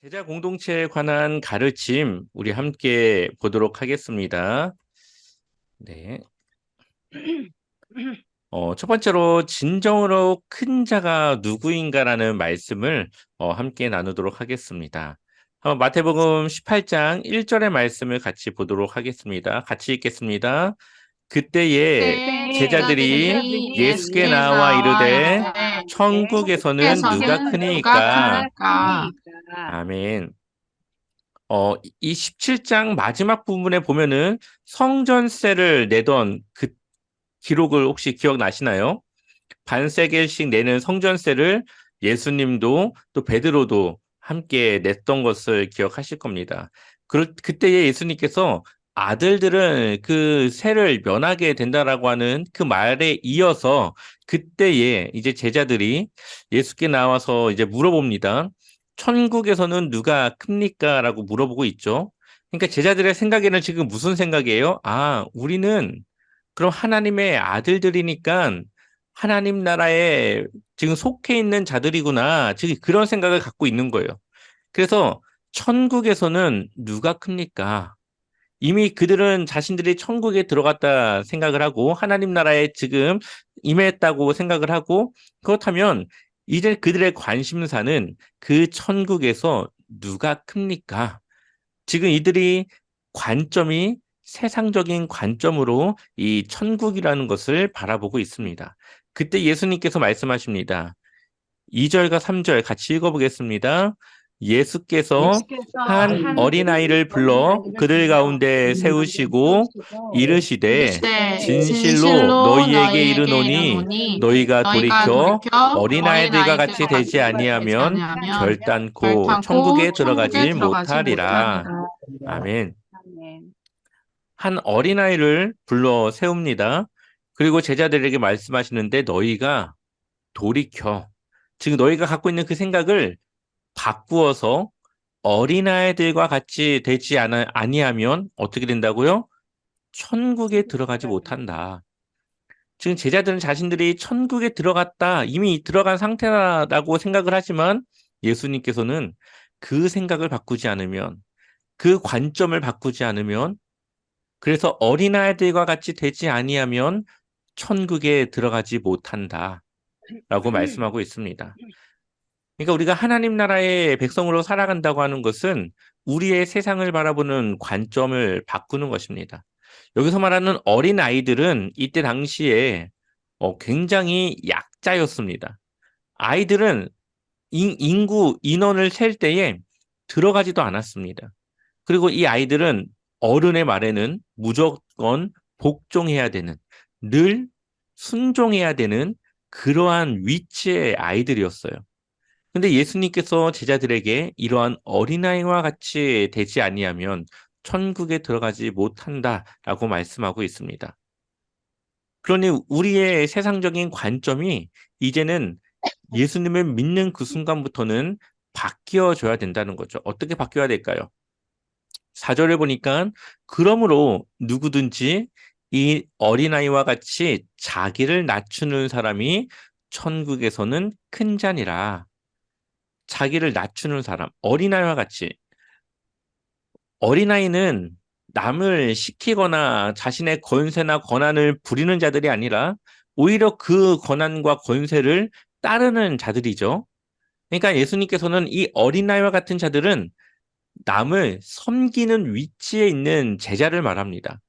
제자 공동체에 관한 가르침 우리 함께 보도록 하겠습니다. 네. 첫 번째로 진정으로 큰 자가 누구인가라는 말씀을 함께 나누도록 하겠습니다. 한번 마태복음 18장 1절의 말씀을 같이 보도록 하겠습니다. 같이 읽겠습니다. 그때에 그때 제자들이 제자들이 예수께 예수께 나와 나와 이르되 이르되 천국에서는 누가 천국에서는 누가 크니까. 크니까. 아멘. 이 17장 마지막 부분에 보면은 성전세를 내던 그 기록을 혹시 기억나시나요? 반세겔씩 내는 성전세를 예수님도 또 베드로도 함께 냈던 것을 기억하실 겁니다. 그때에 예수님께서 아들들은 그 세를 면하게 된다라고 하는 그 말에 이어서 그때에 이제 제자들이 예수께 나와서 이제 물어봅니다. 천국에서는 누가 큽니까? 라고 물어보고 있죠. 그러니까 제자들의 생각에는 지금 무슨 생각이에요? 아, 우리는 그럼 하나님의 아들들이니까 하나님 나라에 지금 속해 있는 자들이구나. 지금 그런 생각을 갖고 있는 거예요. 그래서 천국에서는 누가 큽니까? 이미 그들은 자신들이 천국에 들어갔다 생각을 하고 하나님 나라에 지금 임했다고 생각을 하고 그렇다면 이제 그들의 관심사는 그 천국에서 누가 큽니까? 지금 이들이 관점이 세상적인 관점으로 이 천국이라는 것을 바라보고 있습니다. 그때 예수님께서 말씀하십니다. 2절과 3절 같이 읽어보겠습니다. 예수께서 예수께서 한 한 어린아이를 불러 어린아이를 그들 불러 가운데 그들 가운데 세우시고 세우시고 이르시되 이르시되 진실로 진실로 너희에게 너희에게 이르노니 이르노니 너희가 너희가 돌이켜 돌이켜 어린아이들과 같이 어린아이들과 되지 같이 되지 아니하면 아니하면 결단코 결탄코 천국에 천국에 들어가지 들어가지 못하리라. 못하리라. 아멘. 아멘. 한 어린아이를 불러 세웁니다. 그리고 제자들에게 말씀하시는데 너희가 돌이켜. 지금 너희가 갖고 있는 그 생각을 바꾸어서 어린아이들과 같이 되지 아니하면 어떻게 된다고요? 천국에 들어가지 못한다. 지금 제자들은 자신들이 천국에 들어갔다, 이미 들어간 상태라고 생각을 하지만 예수님께서는 그 생각을 바꾸지 않으면, 그 관점을 바꾸지 않으면 그래서 어린아이들과 같이 되지 아니하면 천국에 들어가지 못한다라고 말씀하고 있습니다. 그러니까 우리가 하나님 나라의 백성으로 살아간다고 하는 것은 우리의 세상을 바라보는 관점을 바꾸는 것입니다. 여기서 말하는 어린아이들은 이때 당시에 굉장히 약자였습니다. 아이들은 인구, 인원을 셀 때에 들어가지도 않았습니다. 그리고 이 아이들은 어른의 말에는 무조건 복종해야 되는, 늘 순종해야 되는 그러한 위치의 아이들이었어요. 근데 예수님께서 제자들에게 이러한 어린아이와 같이 되지 아니하면 천국에 들어가지 못한다라고 말씀하고 있습니다. 그러니 우리의 세상적인 관점이 이제는 예수님을 믿는 그 순간부터는 바뀌어져야 된다는 거죠. 어떻게 바뀌어야 될까요? 4절에 보니까 그러므로 누구든지 이 어린아이와 같이 자기를 낮추는 사람이 천국에서는 큰 자니라. 자기를 낮추는 사람, 어린아이와 같이. 어린아이는 남을 시키거나 자신의 권세나 권한을 부리는 자들이 아니라 오히려 그 권한과 권세를 따르는 자들이죠. 그러니까 예수님께서는 이 어린아이와 같은 자들은 남을 섬기는 위치에 있는 제자를 말합니다.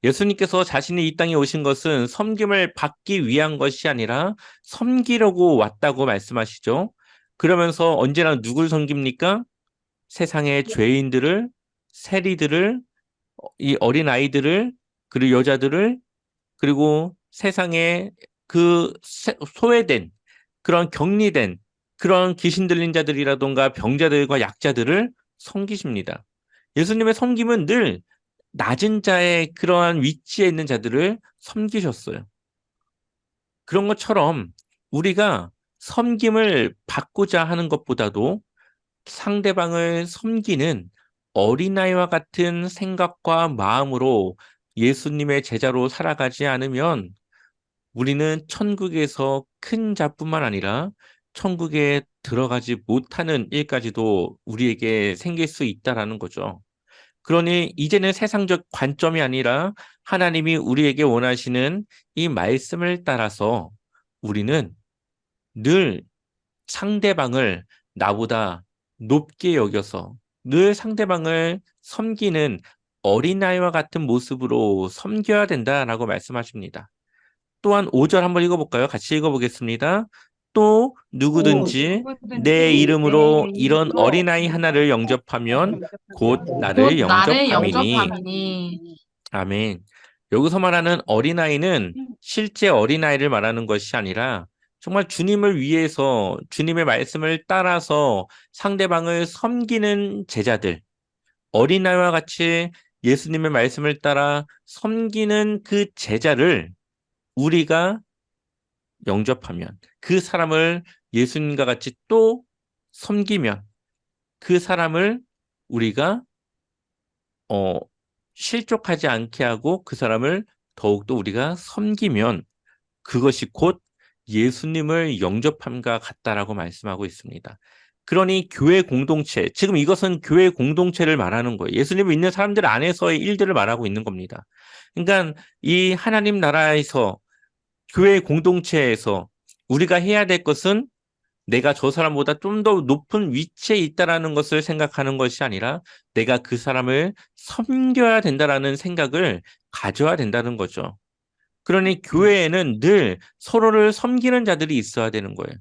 예수님께서 자신이 이 땅에 오신 것은 섬김을 받기 위한 것이 아니라 섬기려고 왔다고 말씀하시죠. 그러면서 언제나 누굴 섬깁니까? 세상의 죄인들을, 세리들을, 이 어린아이들을, 그리고 여자들을, 그리고 세상에 그 소외된, 그런 격리된, 그런 귀신 들린 자들이라던가 병자들과 약자들을 섬기십니다. 예수님의 섬김은 늘 낮은 자의 그러한 위치에 있는 자들을 섬기셨어요. 그런 것처럼 우리가 섬김을 받고자 하는 것보다도 상대방을 섬기는 어린아이와 같은 생각과 마음으로 예수님의 제자로 살아가지 않으면 우리는 천국에서 큰 자뿐만 아니라 천국에 들어가지 못하는 일까지도 우리에게 생길 수 있다라는 거죠. 그러니 이제는 세상적 관점이 아니라 하나님이 우리에게 원하시는 이 말씀을 따라서 우리는 늘 상대방을 나보다 높게 여겨서 늘 상대방을 섬기는 어린아이와 같은 모습으로 섬겨야 된다라고 말씀하십니다. 또한 5절 한번 읽어볼까요? 같이 읽어보겠습니다. 또 또 누구든지 내 누구든지 내 이름으로 이런 이름으로 어린아이 하나를 영접하면 곧 나를 곧 나를 영접함이니. 영접함이니. 아멘. 여기서 말하는 어린아이는 실제 어린아이를 말하는 것이 아니라 정말 주님을 위해서 주님의 말씀을 따라서 상대방을 섬기는 제자들, 어린아이와 같이 예수님의 말씀을 따라 섬기는 그 제자를 우리가 영접하면, 그 사람을 예수님과 같이 또 섬기면, 그 사람을 우리가 어, 실족하지 않게 하고 그 사람을 더욱더 우리가 섬기면 그것이 곧 예수님을 영접함과 같다라고 말씀하고 있습니다. 그러니 교회 공동체, 지금 이것은 교회 공동체를 말하는 거예요. 예수님을 믿는 사람들 안에서의 일들을 말하고 있는 겁니다. 그러니까 이 하나님 나라에서 교회 공동체에서 우리가 해야 될 것은 내가 저 사람보다 좀 더 높은 위치에 있다라는 것을 생각하는 것이 아니라 내가 그 사람을 섬겨야 된다라는 생각을 가져야 된다는 거죠. 그러니 교회에는 늘 서로를 섬기는 자들이 있어야 되는 거예요.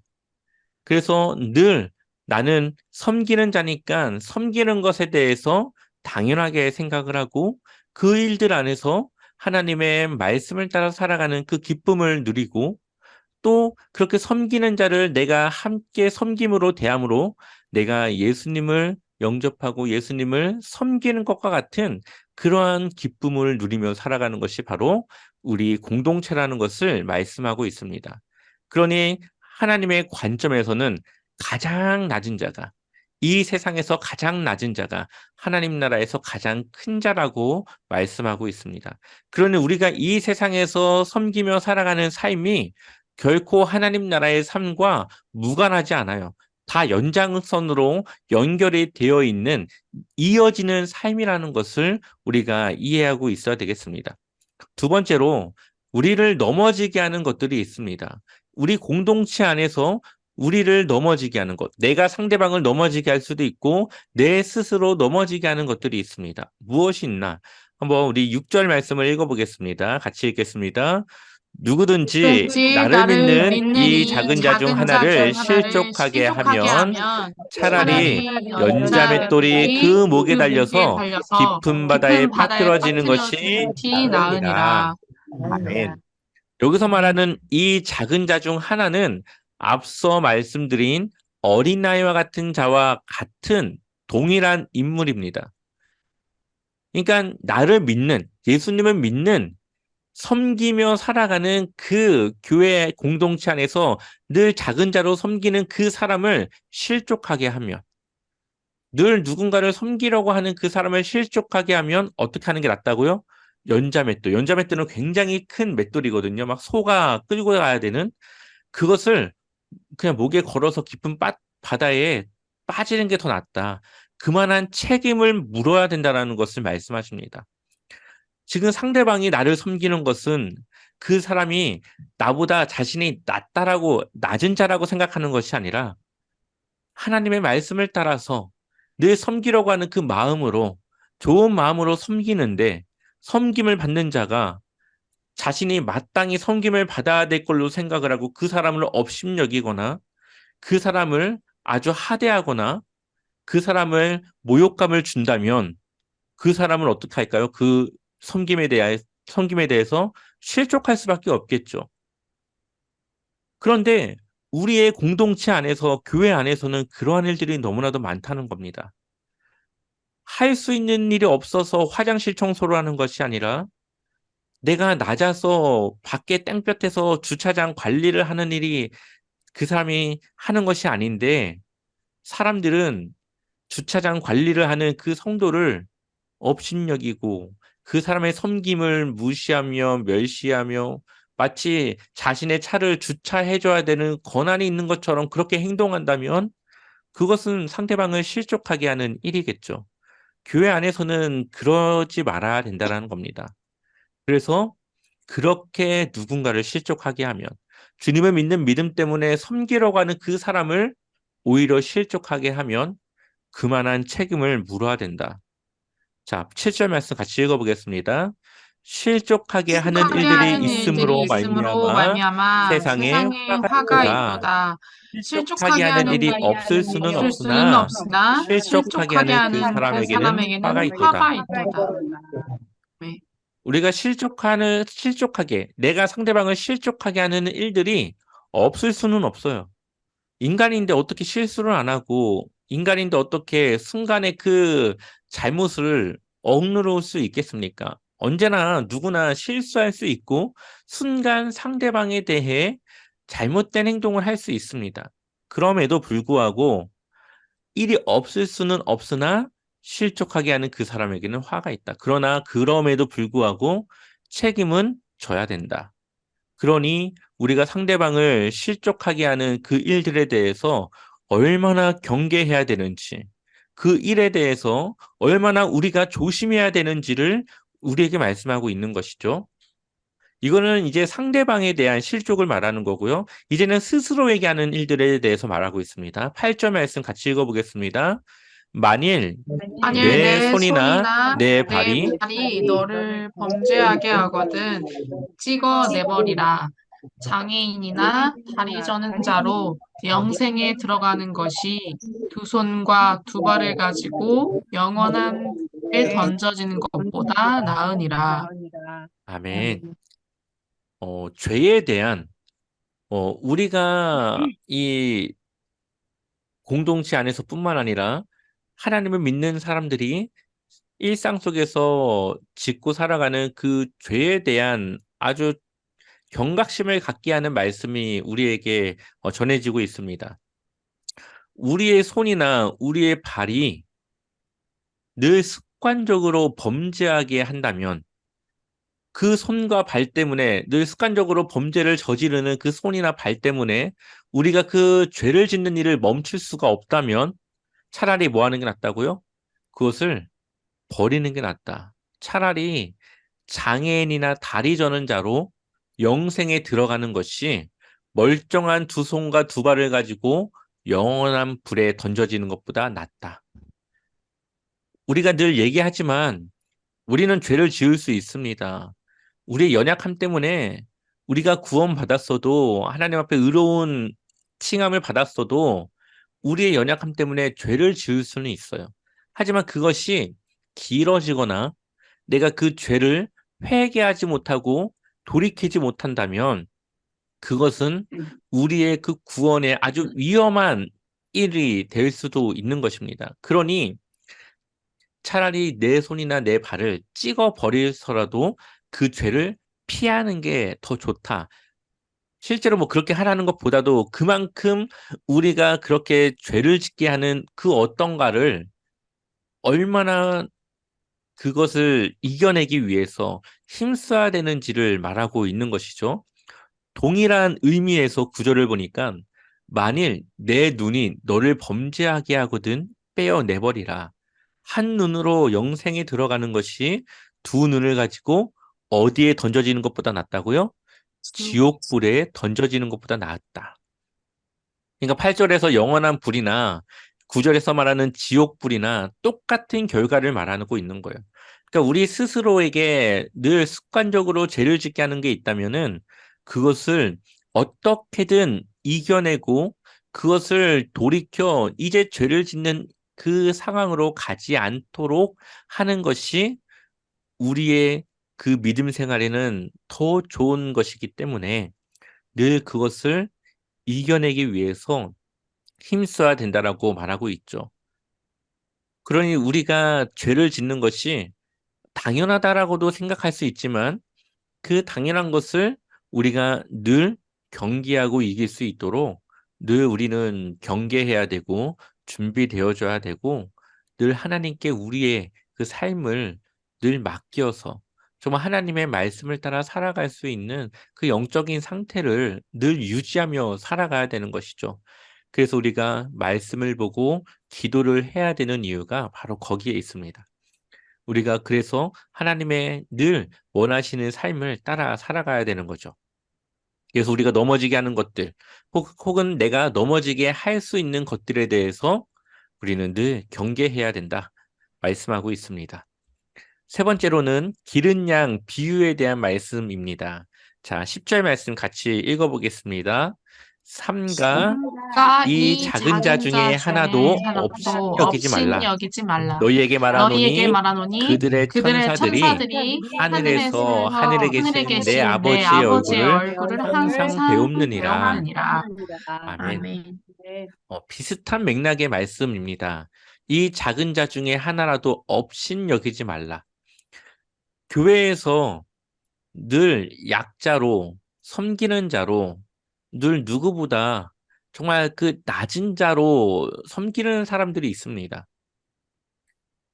그래서 늘 나는 섬기는 자니까 섬기는 것에 대해서 당연하게 생각을 하고 그 일들 안에서 하나님의 말씀을 따라 살아가는 그 기쁨을 누리고 또 그렇게 섬기는 자를 내가 함께 섬김으로 대함으로 내가 예수님을 영접하고 예수님을 섬기는 것과 같은 그러한 기쁨을 누리며 살아가는 것이 바로 우리 공동체라는 것을 말씀하고 있습니다. 그러니 하나님의 관점에서는 가장 낮은 자가 이 세상에서 가장 낮은 자가 하나님 나라에서 가장 큰 자라고 말씀하고 있습니다. 그러니 우리가 이 세상에서 섬기며 살아가는 삶이 결코 하나님 나라의 삶과 무관하지 않아요. 다 연장선으로 연결이 되어 있는 이어지는 삶이라는 것을 우리가 이해하고 있어야 되겠습니다. 두 번째로 우리를 넘어지게 하는 것들이 있습니다. 우리 공동체 안에서 우리를 넘어지게 하는 것, 내가 상대방을 넘어지게 할 수도 있고 내 스스로 넘어지게 하는 것들이 있습니다. 무엇이 있나? 한번 우리 6절 말씀을 읽어보겠습니다. 같이 읽겠습니다. 누구든지 누구든지 나를 나를 믿는 믿는 이 이 작은 자 중 작은 자 중 하나를 하나를 실족하게 실족하게 하면 하면 차라리 차라리 연자맷돌이 연자맷돌이 그 목에 그 목에 달려서 달려서 깊은 바다에 깊은 바다에 빠뜨려지는 것이 빠뜨려지는 것이 나으니라. 나으니라. 아멘. 여기서 말하는 이 작은 자 중 하나는 앞서 말씀드린 어린아이와 같은 자와 같은 동일한 인물입니다. 그러니까 나를 믿는, 예수님을 믿는 섬기며 살아가는 그 교회 공동체 안에서 늘 작은 자로 섬기는 그 사람을 실족하게 하면, 늘 누군가를 섬기려고 하는 그 사람을 실족하게 하면 어떻게 하는 게 낫다고요? 연자맷돌. 연자맷돌은 굉장히 큰 맷돌이거든요. 막 소가 끌고 가야 되는 그것을 그냥 목에 걸어서 깊은 바다에 빠지는 게 더 낫다. 그만한 책임을 물어야 된다는 것을 말씀하십니다. 지금 상대방이 나를 섬기는 것은 그 사람이 나보다 자신이 낫다라고 낮은 자라고 생각하는 것이 아니라 하나님의 말씀을 따라서 늘 섬기려고 하는 그 마음으로 좋은 마음으로 섬기는데 섬김을 받는 자가 자신이 마땅히 섬김을 받아야 될 걸로 생각을 하고 그 사람을 업심여기거나 그 사람을 아주 하대하거나 그 사람을 모욕감을 준다면 그 사람은 어떻게 할까요? 그 섬김에 대해서 실족할 수밖에 없겠죠. 그런데 우리의 공동체 안에서, 교회 안에서는 그러한 일들이 너무나도 많다는 겁니다. 할 수 있는 일이 없어서 화장실 청소를 하는 것이 아니라 내가 낮아서 밖에 땡볕에서 주차장 관리를 하는 일이 그 사람이 하는 것이 아닌데 사람들은 주차장 관리를 하는 그 성도를 업신여기고 그 사람의 섬김을 무시하며 멸시하며 마치 자신의 차를 주차해줘야 되는 권한이 있는 것처럼 그렇게 행동한다면 그것은 상대방을 실족하게 하는 일이겠죠. 교회 안에서는 그러지 말아야 된다는 겁니다. 그래서 그렇게 누군가를 실족하게 하면 주님을 믿는 믿음 때문에 섬기려고 하는 그 사람을 오히려 실족하게 하면 그만한 책임을 물어야 된다. 자, 7절 말씀 같이 읽어보겠습니다. 실족하게 하는 하게 일들이 하는 일들이 있음으로 있음으로 말미암아 말미암아 세상에 세상에 화가 화가 있도다. 있도다. 실족하게 실족하게 하는 하는 일이 일이 없을 수는 없을 수는 없으나 없으나 실족하게 실족하게 하는 그 하는 그 사람에게는 화가 사람에게는 있도다. 화가 있도다. 네. 우리가 실족하게, 내가 상대방을 실족하게 하는 일들이 없을 수는 없어요. 인간인데 어떻게 실수를 안 하고, 인간인데 어떻게 순간에 그 잘못을 억누를 수 있겠습니까? 언제나 누구나 실수할 수 있고, 순간 상대방에 대해 잘못된 행동을 할 수 있습니다. 그럼에도 불구하고, 일이 없을 수는 없으나 실족하게 하는 그 사람에게는 화가 있다. 그러나 그럼에도 불구하고 책임은 져야 된다. 그러니 우리가 상대방을 실족하게 하는 그 일들에 대해서 얼마나 경계해야 되는지, 그 일에 대해서 얼마나 우리가 조심해야 되는지를 우리에게 말씀하고 있는 것이죠. 이거는 이제 상대방에 대한 실족을 말하는 거고요. 이제는 스스로에게 하는 일들에 대해서 말하고 있습니다. 8절 말씀 같이 읽어보겠습니다. 만일 만일 내 내 손이나 손이나 내 내 발이 발이 너를 범죄하게 하거든 찍어 내버리라. 장애인이나 다리 저는 자로 영생에 들어가는 것이 두 손과 두 발을 가지고 영원한 불에 던져지는 것보다 나으니라. 아멘. 죄에 대한 우리가 이 공동체 안에서뿐만 아니라 하나님을 믿는 사람들이 일상 속에서 짓고 살아가는 그 죄에 대한 아주 경각심을 갖게 하는 말씀이 우리에게 전해지고 있습니다. 우리의 손이나 우리의 발이 늘 습관적으로 범죄하게 한다면 그 손과 발 때문에 늘 습관적으로 범죄를 저지르는 그 손이나 발 때문에 우리가 그 죄를 짓는 일을 멈출 수가 없다면 차라리 뭐 하는 게 낫다고요? 그것을 버리는 게 낫다. 차라리 장애인이나 다리 저는 자로 영생에 들어가는 것이 멀쩡한 두 손과 두 발을 가지고 영원한 불에 던져지는 것보다 낫다. 우리가 늘 얘기하지만 우리는 죄를 지을 수 있습니다. 우리의 연약함 때문에 우리가 구원받았어도 하나님 앞에 의로운 칭함을 받았어도 우리의 연약함 때문에 죄를 지을 수는 있어요. 하지만 그것이 길어지거나 내가 그 죄를 회개하지 못하고 돌이키지 못한다면 그것은 우리의 그 구원에 아주 위험한 일이 될 수도 있는 것입니다. 그러니 차라리 내 손이나 내 발을 찍어 버리서라도 그 죄를 피하는 게 더 좋다. 실제로 뭐 그렇게 하라는 것보다도 그만큼 우리가 그렇게 죄를 짓게 하는 그 어떤가를 얼마나 그것을 이겨내기 위해서 힘써야 되는지를 말하고 있는 것이죠. 동일한 의미에서 구절을 보니까 만일 내 눈이 너를 범죄하게 하거든 빼어내버리라. 한 눈으로 영생에 들어가는 것이 두 눈을 가지고 어디에 던져지는 것보다 낫다고요? 지옥불에 던져지는 것보다 낫다. 그러니까 8절에서 영원한 불이나 9절에서 말하는 지옥불이나 똑같은 결과를 말하고 있는 거예요. 그러니까 우리 스스로에게 늘 습관적으로 죄를 짓게 하는 게 있다면은 그것을 어떻게든 이겨내고 그것을 돌이켜 이제 죄를 짓는 그 상황으로 가지 않도록 하는 것이 우리의 그 믿음 생활에는 더 좋은 것이기 때문에 늘 그것을 이겨내기 위해서 힘써야 된다라고 말하고 있죠. 그러니 우리가 죄를 짓는 것이 당연하다라고도 생각할 수 있지만 그 당연한 것을 우리가 늘 경계하고 이길 수 있도록 늘 우리는 경계해야 되고 준비되어줘야 되고 늘 하나님께 우리의 그 삶을 늘 맡겨서 정말 하나님의 말씀을 따라 살아갈 수 있는 그 영적인 상태를 늘 유지하며 살아가야 되는 것이죠. 그래서 우리가 말씀을 보고 기도를 해야 되는 이유가 바로 거기에 있습니다. 우리가 그래서 하나님의 늘 원하시는 삶을 따라 살아가야 되는 거죠. 그래서 우리가 넘어지게 하는 것들, 혹은 내가 넘어지게 할 수 있는 것들에 대해서 우리는 늘 경계해야 된다 말씀하고 있습니다. 세 번째로는 기른 양 비유에 대한 말씀입니다. 자, 10절 말씀 같이 읽어보겠습니다. 삼가 가 이 이 작은 자 작은 자 중에 중에 하나도 없인 하나도 여기지 없인 말라. 여기지 말라. 너희에게 너희에게 말하노니 말하노니 그들의 그들의 천사들이 천사들이 하늘에서 하늘에 하늘에서 하늘에 계신 내 계신 내 아버지의 아버지의 얼굴을 얼굴을 항상 항상 배움느니라. 배움하느니라. 아멘. 아멘. 비슷한 맥락의 말씀입니다. 이 작은 자 중에 하나라도 없인 여기지 말라. 교회에서 늘 약자로, 섬기는 자로, 늘 누구보다 정말 그 낮은 자로 섬기는 사람들이 있습니다.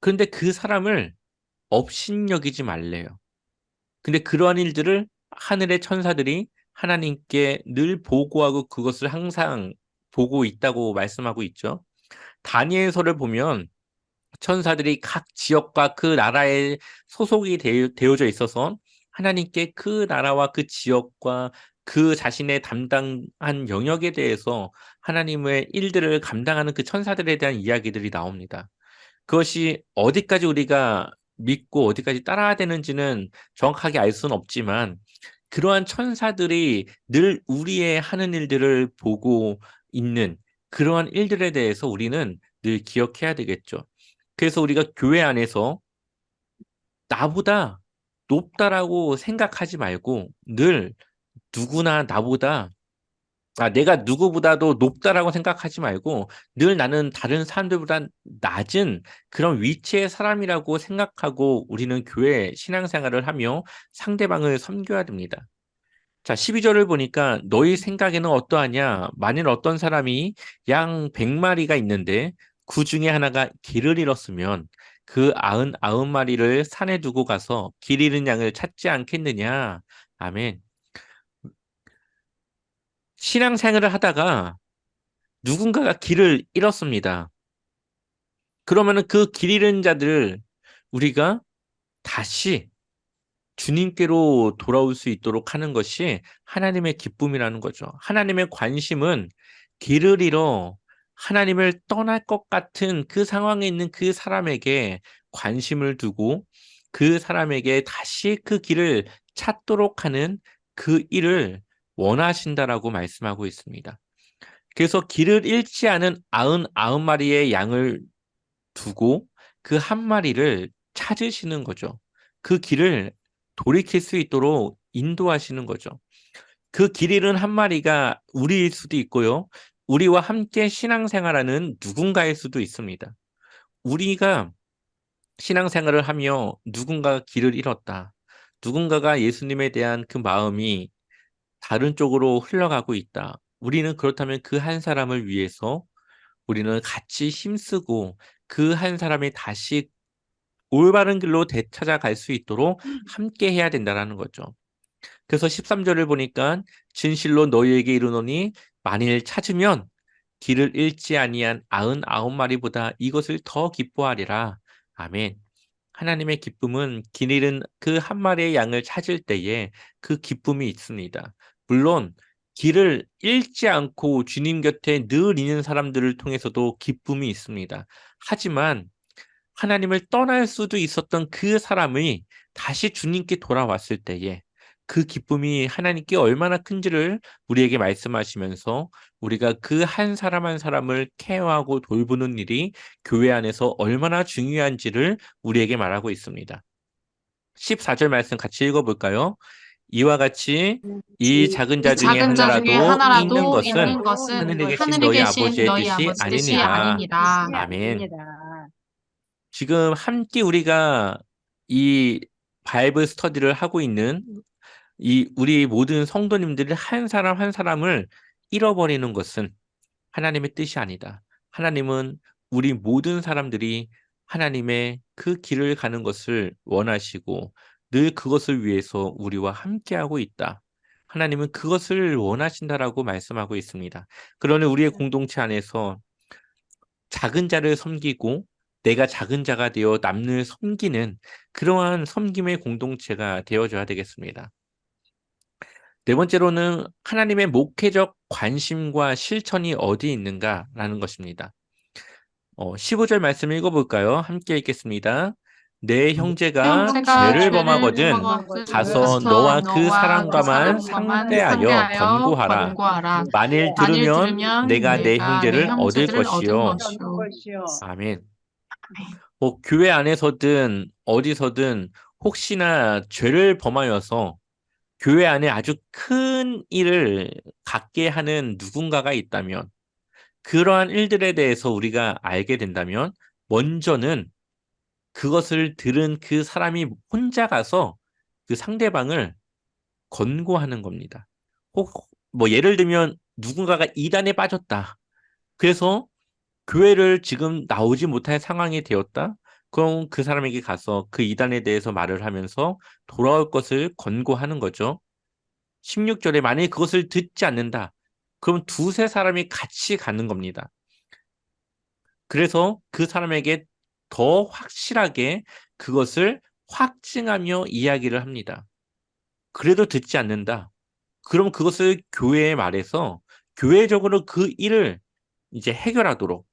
그런데 그 사람을 업신여기지 말래요. 근데 그러한 일들을 하늘의 천사들이 하나님께 늘 보고하고 그것을 항상 보고 있다고 말씀하고 있죠. 다니엘서를 보면 천사들이 각 지역과 그 나라에 소속이 되어져 있어서 하나님께 그 나라와 그 지역과 그 자신의 담당한 영역에 대해서 하나님의 일들을 감당하는 그 천사들에 대한 이야기들이 나옵니다. 그것이 어디까지 우리가 믿고 어디까지 따라야 되는지는 정확하게 알 수는 없지만 그러한 천사들이 늘 우리의 하는 일들을 보고 있는 그러한 일들에 대해서 우리는 늘 기억해야 되겠죠. 그래서 우리가 교회 안에서 나보다 높다라고 생각하지 말고 늘 누구나 나보다 내가 누구보다도 높다라고 생각하지 말고 늘 나는 다른 사람들보다 낮은 그런 위치의 사람이라고 생각하고 우리는 교회 신앙생활을 하며 상대방을 섬겨야 됩니다. 자, 12절을 보니까 너희 생각에는 어떠하냐? 만일 어떤 사람이 양 100마리가 있는데 그 중에 하나가 길을 잃었으면 그 99마리를 산에 두고 가서 길 잃은 양을 찾지 않겠느냐? 아멘. 신앙생활을 하다가 누군가가 길을 잃었습니다. 그러면은 그 길 잃은 자들을 우리가 다시 주님께로 돌아올 수 있도록 하는 것이 하나님의 기쁨이라는 거죠. 하나님의 관심은 길을 잃어 하나님을 떠날 것 같은 그 상황에 있는 그 사람에게 관심을 두고 그 사람에게 다시 그 길을 찾도록 하는 그 일을 원하신다라고 말씀하고 있습니다. 그래서 길을 잃지 않은 99마리의 양을 두고 그 한 마리를 찾으시는 거죠. 그 길을 돌이킬 수 있도록 인도하시는 거죠. 그 길 잃은 한 마리가 우리일 수도 있고요. 우리와 함께 신앙생활하는 누군가일 수도 있습니다. 우리가 신앙생활을 하며 누군가가 길을 잃었다. 누군가가 예수님에 대한 그 마음이 다른 쪽으로 흘러가고 있다. 우리는 그렇다면 그 한 사람을 위해서 우리는 같이 힘쓰고 그 한 사람이 다시 올바른 길로 되찾아갈 수 있도록 함께 해야 된다는 거죠. 그래서 13절을 보니까 진실로 너희에게 이르노니 만일 찾으면 길을 잃지 아니한 99마리보다 이것을 더 기뻐하리라. 아멘. 하나님의 기쁨은 길 잃은 그 한 마리의 양을 찾을 때에 그 기쁨이 있습니다. 물론 길을 잃지 않고 주님 곁에 늘 있는 사람들을 통해서도 기쁨이 있습니다. 하지만 하나님을 떠날 수도 있었던 그 사람이 다시 주님께 돌아왔을 때에 그 기쁨이 하나님께 얼마나 큰지를 우리에게 말씀하시면서 우리가 그 한 사람 한 사람을 케어하고 돌보는 일이 교회 안에서 얼마나 중요한지를 우리에게 말하고 있습니다. 14절 말씀 같이 읽어볼까요? 이와 같이 이 작은 이 자 중에 작은 자 중에 하나라도 있는 하나라도 것은 있는 것은 하늘에 계신 하늘에 너희 계신 아버지의 너희 뜻이 아버지 뜻이 아니니라. 아니니라. 아멘. 지금 함께 우리가 이 바이블 스터디를 하고 있는 이 우리 모든 성도님들이 한 사람 한 사람을 잃어버리는 것은 하나님의 뜻이 아니다. 하나님은 우리 모든 사람들이 하나님의 그 길을 가는 것을 원하시고 늘 그것을 위해서 우리와 함께하고 있다. 하나님은 그것을 원하신다라고 말씀하고 있습니다. 그러니 우리의 공동체 안에서 작은 자를 섬기고 내가 작은 자가 되어 남을 섬기는 그러한 섬김의 공동체가 되어줘야 되겠습니다. 네 번째로는 하나님의 목회적 관심과 실천이 어디 있는가라는 것입니다. 15절 말씀 읽어볼까요? 함께 읽겠습니다. 내 형제가 형제가 죄를 죄를 범하거든 범하거든 가서 가서 너와 그 너와 그 사람과만 사람과만 상대하여 상대하여 권고하라. 권고하라. 만일 만일 들으면 들으면 내가 내 내가 내 형제를 얻을 형제들을 얻은 것이요. 것이요. 아멘. 교회 안에서든 어디서든 혹시나 죄를 범하여서 교회 안에 아주 큰 일을 갖게 하는 누군가가 있다면 그러한 일들에 대해서 우리가 알게 된다면 먼저는 그것을 들은 그 사람이 혼자 가서 그 상대방을 권고하는 겁니다. 혹 뭐 예를 들면 누군가가 이단에 빠졌다. 그래서 교회를 지금 나오지 못할 상황이 되었다. 그럼 그 사람에게 가서 그 이단에 대해서 말을 하면서 돌아올 것을 권고하는 거죠. 16절에 만약에 그것을 듣지 않는다. 그럼 두세 사람이 같이 가는 겁니다. 그래서 그 사람에게 더 확실하게 그것을 확증하며 이야기를 합니다. 그래도 듣지 않는다. 그럼 그것을 교회에 말해서 교회적으로 그 일을 이제 해결하도록.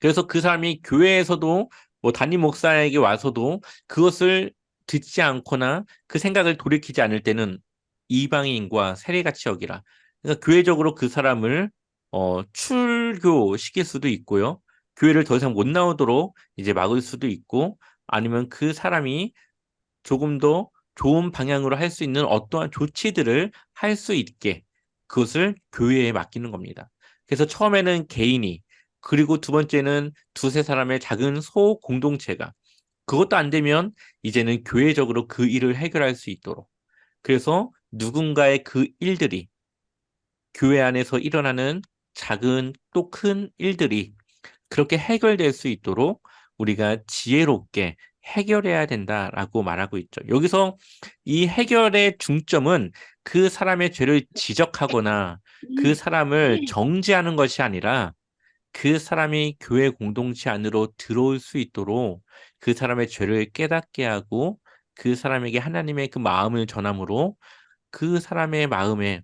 그래서 그 사람이 교회에서도 뭐 담임 목사에게 와서도 그것을 듣지 않거나 그 생각을 돌이키지 않을 때는 이방인과 세리같이 여기라. 그러니까 교회적으로 그 사람을 출교시킬 수도 있고요. 교회를 더 이상 못 나오도록 이제 막을 수도 있고 아니면 그 사람이 조금 더 좋은 방향으로 할 수 있는 어떠한 조치들을 할 수 있게 그것을 교회에 맡기는 겁니다. 그래서 처음에는 개인이 그리고 두 번째는 두세 사람의 작은 소 공동체가 그것도 안 되면 이제는 교회적으로 그 일을 해결할 수 있도록 그래서 누군가의 그 일들이 교회 안에서 일어나는 작은 또 큰 일들이 그렇게 해결될 수 있도록 우리가 지혜롭게 해결해야 된다라고 말하고 있죠. 여기서 이 해결의 중점은 그 사람의 죄를 지적하거나 그 사람을 정죄하는 것이 아니라 그 사람이 교회 공동체 안으로 들어올 수 있도록 그 사람의 죄를 깨닫게 하고 그 사람에게 하나님의 그 마음을 전함으로 그 사람의 마음에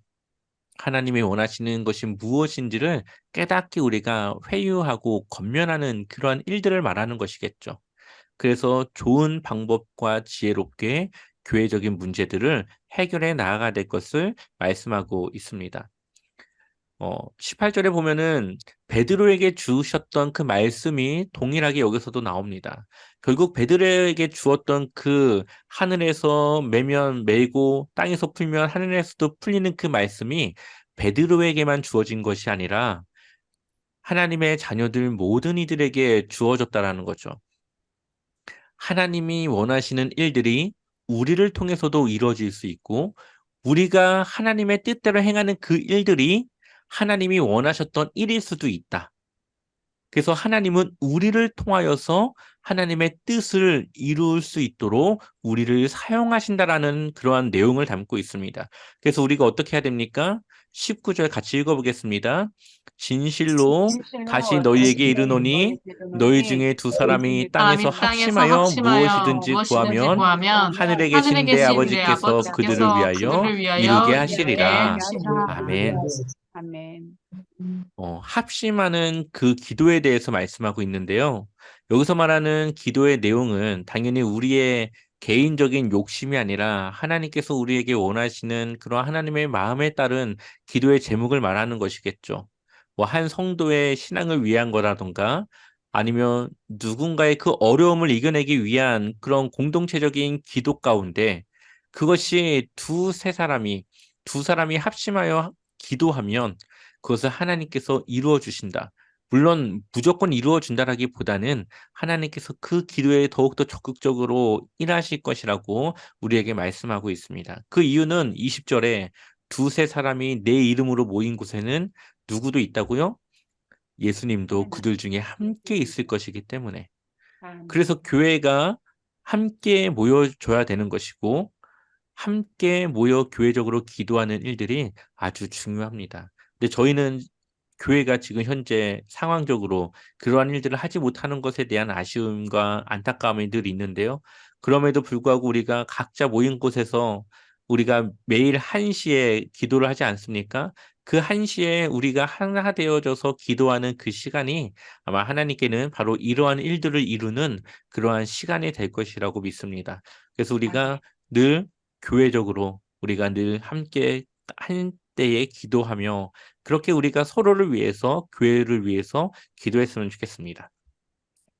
하나님이 원하시는 것이 무엇인지를 깨닫게 우리가 회유하고 권면하는 그러한 일들을 말하는 것이겠죠. 그래서 좋은 방법과 지혜롭게 교회적인 문제들을 해결해 나아가야 될 것을 말씀하고 있습니다. 18절에 보면은 베드로에게 주셨던 그 말씀이 동일하게 여기서도 나옵니다. 결국 베드로에게 주었던 그 하늘에서 매면 매고 땅에서 풀면 하늘에서도 풀리는 그 말씀이 베드로에게만 주어진 것이 아니라 하나님의 자녀들 모든 이들에게 주어졌다라는 거죠. 하나님이 원하시는 일들이 우리를 통해서도 이루어질 수 있고 우리가 하나님의 뜻대로 행하는 그 일들이 하나님이 원하셨던 일일 수도 있다. 그래서 하나님은 우리를 통하여서 하나님의 뜻을 이룰 수 있도록 우리를 사용하신다라는 그러한 내용을 담고 있습니다. 그래서 우리가 어떻게 해야 됩니까? 19절 같이 읽어보겠습니다. 진실로 다시 너희에게 이르노니 너희 중에 두 사람이 땅에서 사람이 땅에서 합심하여 합심하여 무엇이든지 무엇이든지 구하면 구하면 하늘에 하늘에 계신 내 계신 내 아버지께서 그들을 아버지께서 위하여 그들을 이루게 위하여 이루게 하시리라. 하시리라. 아멘. 아멘. 합심하는 그 기도에 대해서 말씀하고 있는데요. 여기서 말하는 기도의 내용은 당연히 우리의 개인적인 욕심이 아니라 하나님께서 우리에게 원하시는 그런 하나님의 마음에 따른 기도의 제목을 말하는 것이겠죠. 뭐 한 성도의 신앙을 위한 거라던가 아니면 누군가의 그 어려움을 이겨내기 위한 그런 공동체적인 기도 가운데 그것이 두 사람이 합심하여 기도하면 그것을 하나님께서 이루어 주신다. 물론 무조건 이루어 준다라기보다는 하나님께서 그 기도에 더욱더 적극적으로 일하실 것이라고 우리에게 말씀하고 있습니다. 그 이유는 20절에 두세 사람이 내 이름으로 모인 곳에는 누구도 있다고요? 예수님도 그들 중에 함께 있을 것이기 때문에. 아멘. 그래서 교회가 함께 모여줘야 되는 것이고 함께 모여 교회적으로 기도하는 일들이 아주 중요합니다. 근데 저희는 교회가 지금 현재 상황적으로 그러한 일들을 하지 못하는 것에 대한 아쉬움과 안타까움이 늘 있는데요. 그럼에도 불구하고 우리가 각자 모인 곳에서 우리가 매일 1시에 기도를 하지 않습니까? 그 1시에 우리가 하나 되어져서 기도하는 그 시간이 아마 하나님께는 바로 이러한 일들을 이루는 그러한 시간이 될 것이라고 믿습니다. 그래서 우리가 늘 교회적으로 우리가 늘 함께 한 때에 기도하며 그렇게 우리가 서로를 위해서 교회를 위해서 기도했으면 좋겠습니다.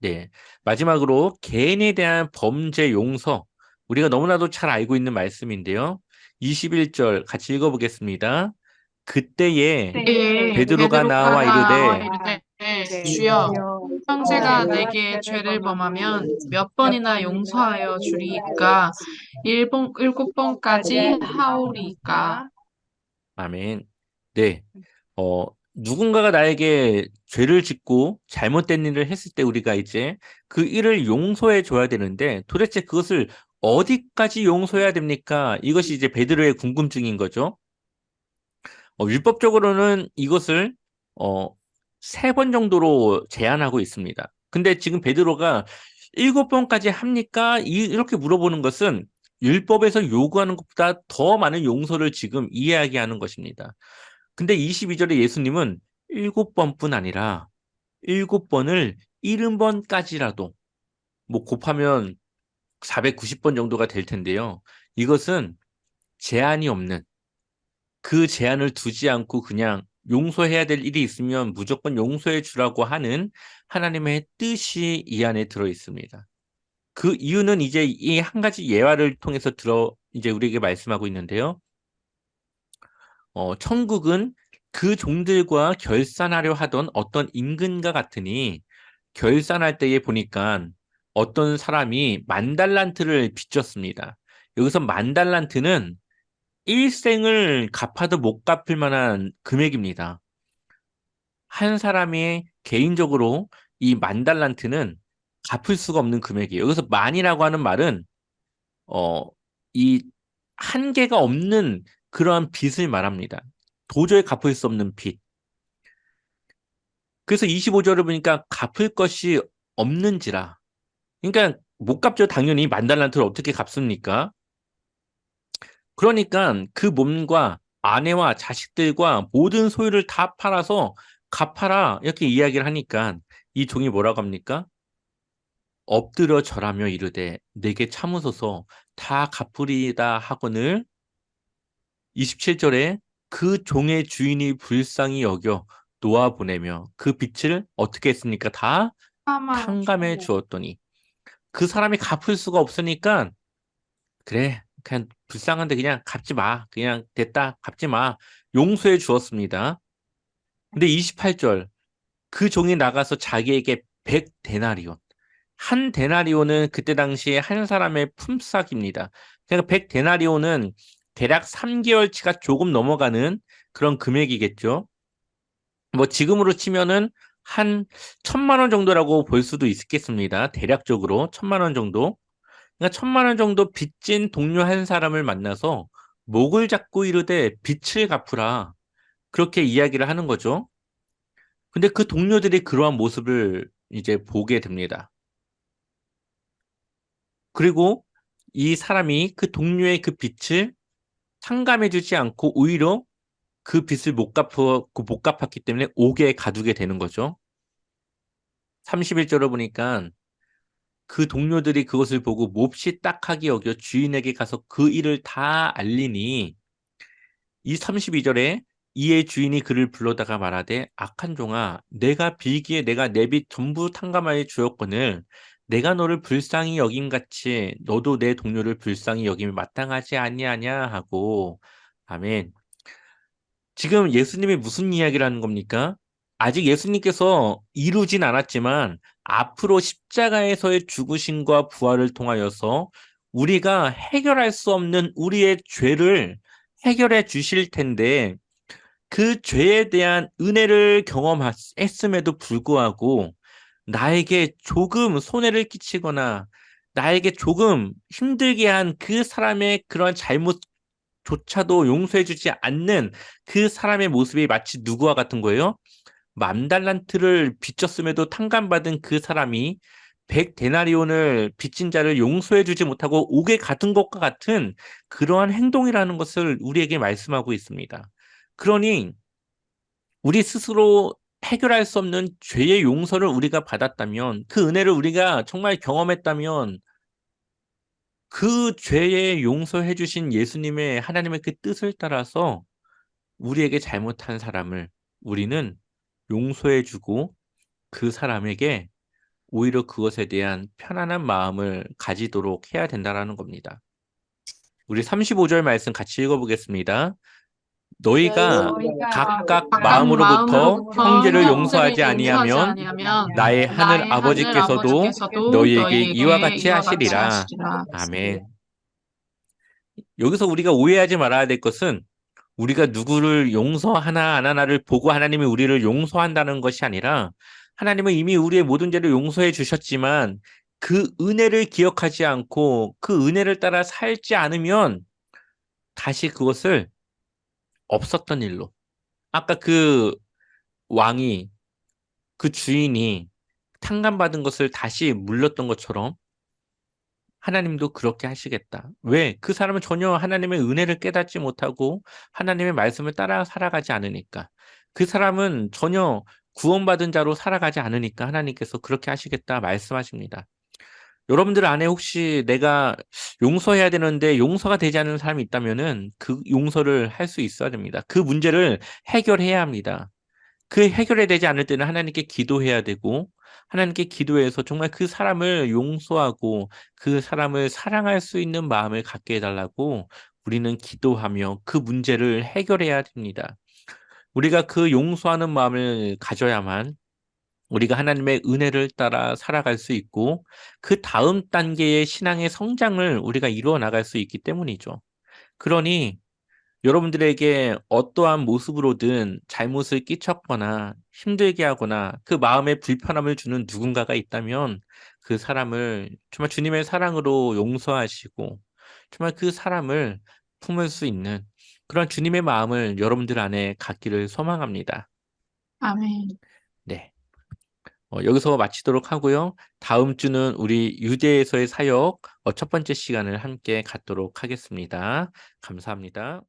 네. 마지막으로 개인에 대한 범죄 용서. 우리가 너무나도 잘 알고 있는 말씀인데요. 21절 같이 읽어보겠습니다. 그때에 베드로가 베드로가 나와 나와 이르되 이르되 주여 형제가 내게 죄를 범하면 몇 번이나 용서하여 주리이까 일곱 번까지 하오리이까. 아멘. 네. 누군가가 나에게 죄를 짓고 잘못된 일을 했을 때 우리가 이제 그 일을 용서해 줘야 되는데 도대체 그것을 어디까지 용서해야 됩니까? 이것이 이제 베드로의 궁금증인 거죠. 율법적으로는 이것을 어, 3번 정도로 제한하고 있습니다. 근데 지금 베드로가 7번까지 합니까? 이렇게 물어보는 것은 율법에서 요구하는 것보다 더 많은 용서를 지금 이야기하는 것입니다. 근데 22절에 예수님은 7번뿐 아니라 7번을 70번까지라도 뭐 곱하면 490번 정도가 될 텐데요. 이것은 제한이 없는 그 제한을 두지 않고 그냥 용서해야 될 일이 있으면 무조건 용서해 주라고 하는 하나님의 뜻이 이 안에 들어 있습니다. 그 이유는 이제 이 한 가지 예화를 통해서 이제 우리에게 말씀하고 있는데요. 천국은 그 종들과 결산하려 하던 어떤 임금과 같으니 결산할 때에 보니까 어떤 사람이 10,000달란트를 빚졌습니다. 여기서 10,000달란트는 일생을 갚아도 못 갚을 만한 금액입니다. 한 사람이 개인적으로 이 10,000달란트는 갚을 수가 없는 금액이에요. 여기서 만이라고 하는 말은 어, 이 한계가 없는 그러한 빚을 말합니다. 도저히 갚을 수 없는 빚. 그래서 25절을 보니까 갚을 것이 없는지라. 그러니까 못 갚죠. 당연히 10,000달란트를 어떻게 갚습니까? 그러니까 그 몸과 아내와 자식들과 모든 소유를 다 팔아서 갚아라 이렇게 이야기를 하니까 이 종이 뭐라고 합니까? 엎드려 절하며 이르되 내게 참으소서 다 갚으리이다 하거늘 27절에 그 종의 주인이 불쌍히 여겨 놓아 보내며 그 빚을 어떻게 했습니까? 다 하마 탕감해 주었더니 그 사람이 갚을 수가 없으니까 그래 그냥 불쌍한데 그냥 갚지 마. 그냥 됐다. 갚지 마. 용서해 주었습니다. 근데 28절 그 종이 나가서 자기에게 100데나리온 한 데나리온은 그때 당시에 한 사람의 품삯입니다. 그러니까 100데나리온은 대략 3개월치가 조금 넘어가는 그런 금액이겠죠. 뭐 지금으로 치면은 한 1,000만 원 정도라고 볼 수도 있겠습니다. 대략적으로 1,000만 원 정도. 그러니까 1,000만 원 정도 빚진 동료 한 사람을 만나서 목을 잡고 이르되 빚을 갚으라. 그렇게 이야기를 하는 거죠. 근데 그 동료들이 그러한 모습을 이제 보게 됩니다. 그리고 이 사람이 그 동료의 그 빚을 상감해주지 않고 오히려 그 빚을 못 갚았기 때문에 옥에 가두게 되는 거죠. 31절을 보니까 그 동료들이 그것을 보고 몹시 딱하게 여겨 주인에게 가서 그 일을 다 알리니 이 32절에 이에 주인이 그를 불러다가 말하되 악한 종아 내가 빌기에 내가 내 빚 전부 탕감하여 주었거늘 내가 너를 불쌍히 여김같이 너도 내 동료를 불쌍히 여김이 마땅하지 아니하냐 하고 아멘. 지금 예수님이 무슨 이야기를 하는 겁니까? 아직 예수님께서 이루진 않았지만 앞으로 십자가에서의 죽으심과 부활을 통하여서 우리가 해결할 수 없는 우리의 죄를 해결해 주실 텐데 그 죄에 대한 은혜를 경험했음에도 불구하고 나에게 조금 손해를 끼치거나 나에게 조금 힘들게 한 그 사람의 그런 잘못조차도 용서해주지 않는 그 사람의 모습이 마치 누구와 같은 거예요? 만 달란트를 빚졌음에도 탕감받은 그 사람이 100데나리온을 빚진 자를 용서해주지 못하고 옥에 가둔 것과 같은 그러한 행동이라는 것을 우리에게 말씀하고 있습니다. 그러니 우리 스스로 해결할 수 없는 죄의 용서를 우리가 받았다면, 그 은혜를 우리가 정말 경험했다면, 그 죄의 용서해 주신 예수님의 하나님의 그 뜻을 따라서 우리에게 잘못한 사람을 우리는 용서해 주고 그 사람에게 오히려 그것에 대한 편안한 마음을 가지도록 해야 된다라는 겁니다. 우리 35절 말씀 같이 읽어보겠습니다. 너희가 너희가 각각 각각 마음으로부터 마음으로부터 형제를 형제를 용서하지 용서하지 아니하면 아니하면 나의 하늘 나의 하늘 아버지께서도 아버지께서도 너희에게 이와 너희에게 같이 이와 같이 하시리라. 하시리라. 아멘. 여기서 우리가 오해하지 말아야 될 것은 우리가 누구를 용서하나 안 하나를 보고 하나님이 우리를 용서한다는 것이 아니라 하나님은 이미 우리의 모든 죄를 용서해 주셨지만 그 은혜를 기억하지 않고 그 은혜를 따라 살지 않으면 다시 그것을 없었던 일로. 아까 그 왕이 그 주인이 탕감받은 것을 다시 물렸던 것처럼 하나님도 그렇게 하시겠다. 왜? 그 사람은 전혀 하나님의 은혜를 깨닫지 못하고 하나님의 말씀을 따라 살아가지 않으니까. 그 사람은 전혀 구원받은 자로 살아가지 않으니까 하나님께서 그렇게 하시겠다 말씀하십니다. 여러분들 안에 혹시 내가 용서해야 되는데 용서가 되지 않는 사람이 있다면은 그 용서를 할 수 있어야 됩니다. 그 문제를 해결해야 합니다. 그 해결이 되지 않을 때는 하나님께 기도해야 되고 하나님께 기도해서 정말 그 사람을 용서하고 그 사람을 사랑할 수 있는 마음을 갖게 해달라고 우리는 기도하며 그 문제를 해결해야 됩니다. 우리가 그 용서하는 마음을 가져야만 우리가 하나님의 은혜를 따라 살아갈 수 있고 그 다음 단계의 신앙의 성장을 우리가 이루어 나갈 수 있기 때문이죠. 그러니 여러분들에게 어떠한 모습으로든 잘못을 끼쳤거나 힘들게 하거나 그 마음에 불편함을 주는 누군가가 있다면 그 사람을 정말 주님의 사랑으로 용서하시고 정말 그 사람을 품을 수 있는 그런 주님의 마음을 여러분들 안에 갖기를 소망합니다. 아멘. 네. 여기서 마치도록 하고요. 다음 주는 우리 유대에서의 사역 첫 번째 시간을 함께 갖도록 하겠습니다. 감사합니다.